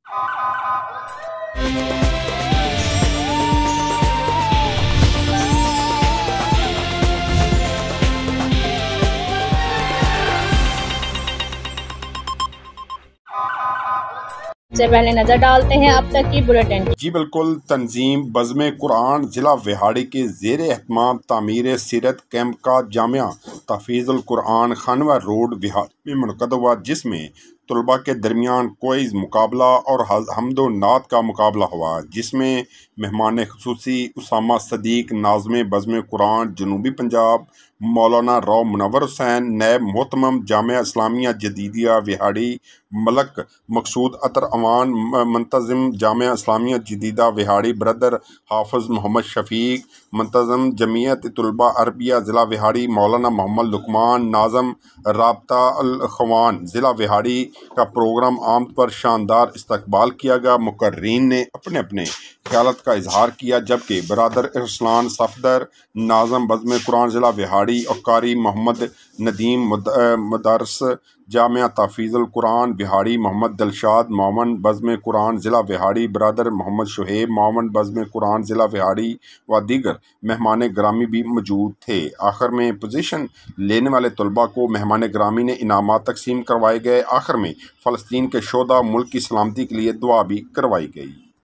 سے پہلے نظر ڈالتے ہیں اب تک کی بلیٹن۔ جی بالکل، تنظیم بزم قرآن ضلع وہاڑی کے زیر اہتمام تعمیر سیرت کیمپ کا جامعہ تحفیظ القرآن خانوہ روڈ وہاڑی میں منعقد ہوا، جس میں طلباء کے درمیان کوئز مقابلہ اور حمد و نعت کا مقابلہ ہوا، جس میں مہمان خصوصی اسامہ صدیق ناظم بزم قرآن جنوبی پنجاب، مولانا رو منور حسین نیب محتمم جامعہ اسلامیہ جدیدیہ وہاڑی، ملک مقصود عطر اوان منتظم جامعہ اسلامیہ جدیدہ وہاڑی، بردر حافظ محمد شفیق منتظم جمعیت طلباء عربیہ ضلع وہاڑی، مولانا محمد لقمان ناظم رابطہ الاخوان ضلع وہاڑی کا پروگرام عام پر شاندار استقبال کیا گیا۔ مقررین نے اپنے اپنے خیالات کا اظہار کیا، جبکہ برادر ارسلان صفدر ناظم بزم قرآن ضلع وہاڑی اور قاری محمد ندیم مدرس جامعہ تحفیظ القرآن وہاڑی، محمد دلشاد معاون بزم قرآن ضلع وہاڑی، برادر محمد شہیب معاون بزم قرآن ضلع وہاڑی و دیگر مہمان گرامی بھی موجود تھے۔ آخر میں پوزیشن لینے والے طلباء کو مہمان گرامی نے انعامات تقسیم کروائے گئے۔ آخر میں فلسطین کے شہداء ملک کی سلامتی کے لیے دعا بھی کروائی گئی۔